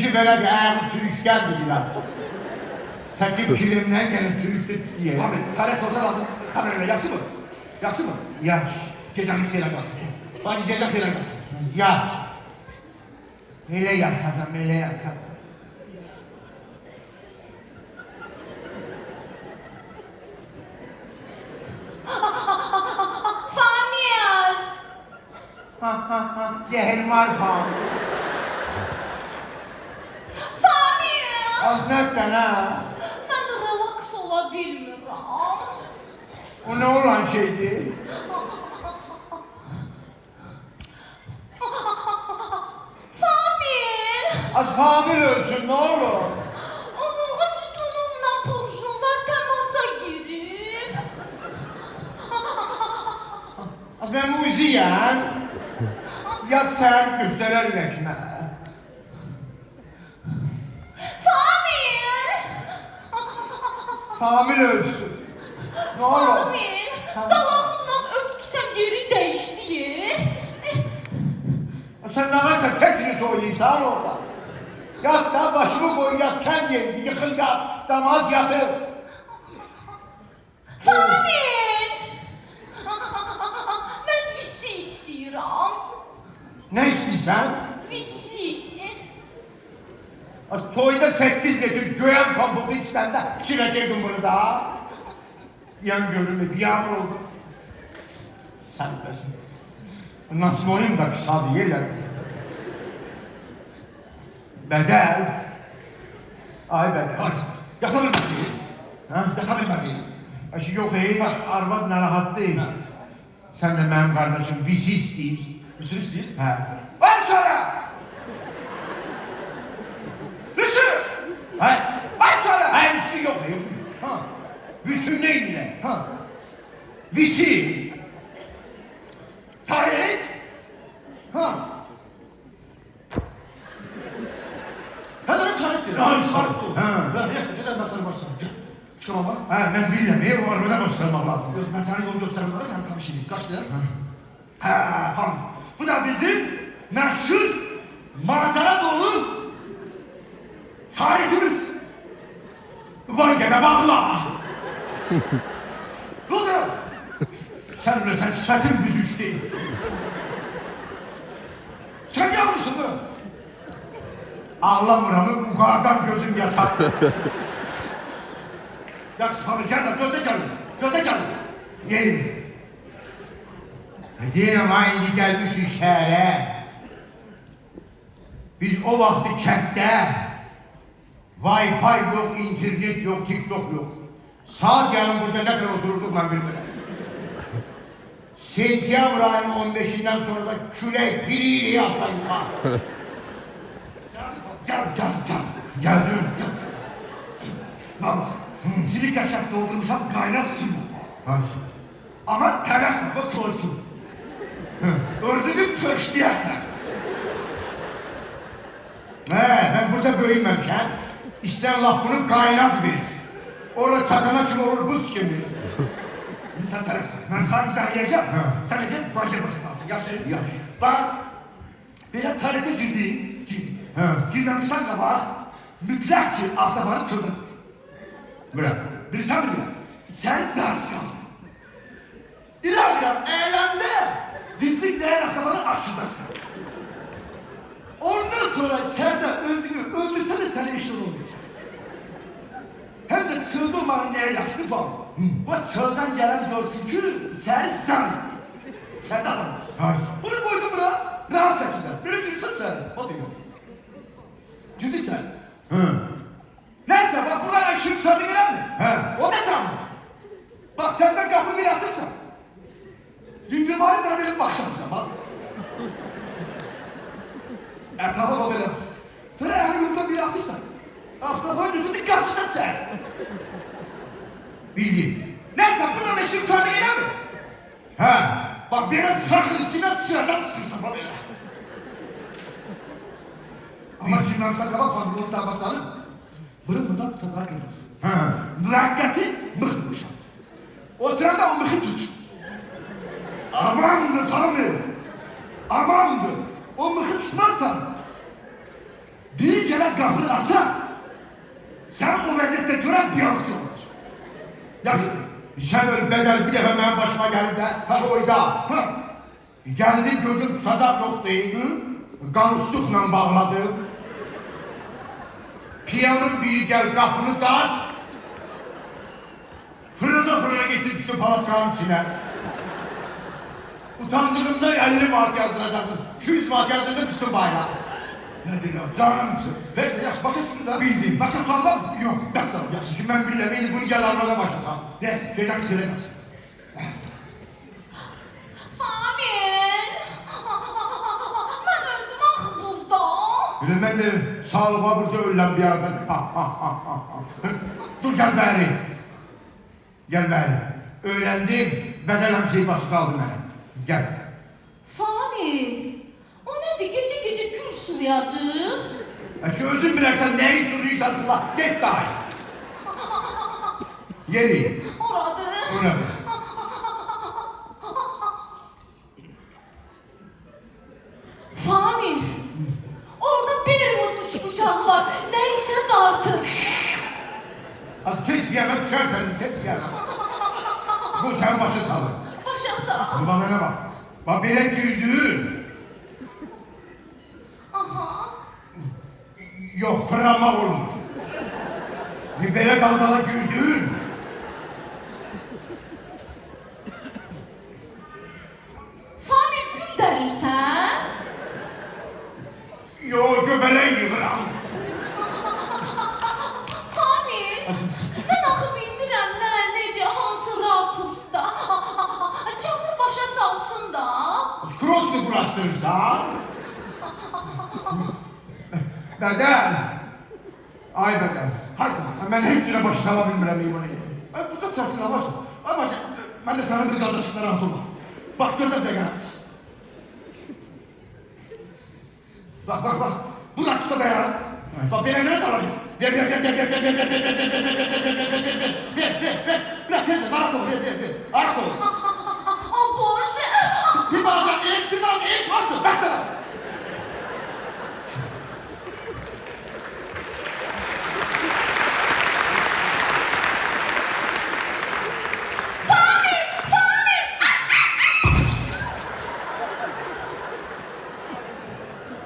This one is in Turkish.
Bizimki böyle de ayağım sürüşkendir biraz. Tekin kilimden gelip sürüştü diye. Abi taret olsa lazım kamerayla yapsın mı? Yapsın mı? Yaş, Gecemiz seyran kalsın. Bacı Ceylan seyran kalsın. yaş. Öyle yapacağım, öyle yapacağım. Famir! Zehir var falan. Famir! Az nereden ha? Ben relax ola bilmirəm. O ne olan şeydi? Famir! Az famir ölsün ne olur. Onurğa sütunumla kurşunlar temasa girib. Az ben müziyen. Yat sen gösterer lekme. Famir! Famir ölsün. Ne olur. Famir! Dalağımdan öpsəm yeri değişdi. Sen ne varsa tekrar söyleysen orada. Yat da başımı koy yat kendin. Yıkıl yat. Damat yatır. Famir! Mən vişi istəyirəm. Ne istiyorsan? Vişi. Az toyda 8 getir göğen pamuklu içten de çilecektim bunu da. Yan görünme bir yağmur oldu. Sen bilirsin. Nasıl olayım da kısa diyeler. Bedel. Ay bedel. Hadi yatalım bakayım. Ha? Yatalım bakayım. Aşı yok iyi. Arvad narahat değil. Sen de benim kardeşim bizi isteyiz. Üstünü isteyiz. Ha. Var sonra! Üstü! Hay. Var sonra! Hayır bir şey yok iyi. Ha. Visi değil ne? Ha! Visi. Tarih! Ha! Hemen tarih dedi. Ay, Sarı sarı. su. Ha. Ya yaşta gel ben sana başlarım. Gel. Şu baba. Ha ben bilmiyorum. O arabada başlamak lazım. Yok ben sana yolu göstereyim bana. Ben tam şimdi. Kaç lira? Ha tamam. Bu da bizim meşhur manzara dolu tarihimiz. Vay gene bakla. Ne oluyor? Sen öyle sen sakın büzüştü. Sen yavrusun mu? Ağlamıramı ugardan gözüm yaşar. Ya sana gel lan gözde gel. Gözde gel. Yiyin. Diyelim aynı gelmiş şehre. Biz o vakti kentte Wi-Fi yok, internet yok, TikTok yok. Saat yarın burada ne kadar otururduk ben bilmiyorum. Sentyabr ayının 15'inden sonra da kürek piriyle yaptım. Gel. Geldim. Bak silik yaşak doldurmuşam kaynar su. Nasıl? Ama telaşma bu soğusun. Ördüğünü köşleyersen. Ben burada böyümemişim. İsteyen laf bunun kaynak verir. Orada çakana kim olur buz şimdi. Sen telaşma. Ben sana izah edeceğim. Ha. Sen de gel bacı sağlasın. Yap seni. Yap. Bak. Böyle tarihte girdi. Ha. Girmemişsen de bak. Mütlak ki aftabanı tırdı. Bırak. Bilsen mi? Sen ders kaldın. İlerleyen eğlende dizlik değer aftabanı aşırırsın. Ondan sonra sen de özünü öldürsene sana eşit oluyor. Hem de çığdı neye yaptın falan. Bu çığdan gelen görsün ki sen. Sen de adam. Hayır. Bunu koydum buna. Rahat şekilde. Benim için sen. Bakıyor. Güldük sen. Hı. Neyse bak bunlar şu tadı gelen mi? He. O da sen mi? Bak tezden kapını yatırsan. Gündür var da benim başlamışım bak. Etrafa bak böyle. Sen eğer yurtta bir yaptıysan. Hafta boyunca dikkatlisin sen. Bildi. Neyse bunlar şu tadı gelen mi? Ha. Bak benim farklı sinirden sıksın bak böyle. Ama kimden sakala falan olsa basalım. Bundan kaza gelir. Ha. Mülakkati mıhmışım. Oturan da o mıhı tut. Amandı tanrım. Amandı. O mıhı tutmazsan Biri gələn qapını açar. Sən o vəziyyətdə görən bir yanlısı olur. Yaxşı. Sen öyle bedel bir defa benim başıma geldi de. Ha oyda. Ha. Geldi gördüm sadak noktayı. Ganuslukla bağladım. Piyanın biri gel kapını dart. Fırına gitti düştü palatkanın içine. Utandığımda 50 mark yazdıracaktım. 200 mark yazdırdım düştüm bayrağa. Ne deyir o? Canımsın. Bekle yaxşı başa düşdün da. Bildim. Başa sual var mı? Yok. Bəs sağ ol, yaxşı. Şimdi ben bilmeyeyim bunu gel arabada başlasam. Neyse, gecəni söyləməsin. Famil. Ben öldüm axı burada. Bilmem ben de sağlığa burada ölen bir yerden. Dur gel beri. Gel beri. Öğrendim. Bedel şeyi başka aldı beni. Gel. Famil. O nedir gece gül sulayacaq? Ki özün bilirsen neyi sürüyorsan sula. Git daha iyi. Yeri. Oradı. Orada. Famil. Orada bir vurduş bıçağı var. Neyse artık. Az tez yerine düşersen tez yerine. Bu sen başa salın. Başa sağ. Buna bana bak. Bak bire güldün. Aha. Yok fırlama olmuş. Bir bere dalgala güldün. Famil gül derirsən? Yo göbeleği yıvıram. Famil. Mən axı bilmirəm nə, necə, hansı rakursda. Çatır başa salsın da. Cross mu bulaştırırsan? Bedel. Ay bedel. Hay sana. Ben hepsine başı salabilmirəm iyi bunu. Ay, burada çarpsın Allah'ım. Ay bacım, ben de senin bir kardeşinden rahat olma. Bak gözüm de gel. Bak. Bu rakısa be ya. Bak bir evine kalan. Ver. Biraz tez ver, rahat ol, ver. Rahat ol. Oh, Boże. Bir bana iç, artık. Bak sana.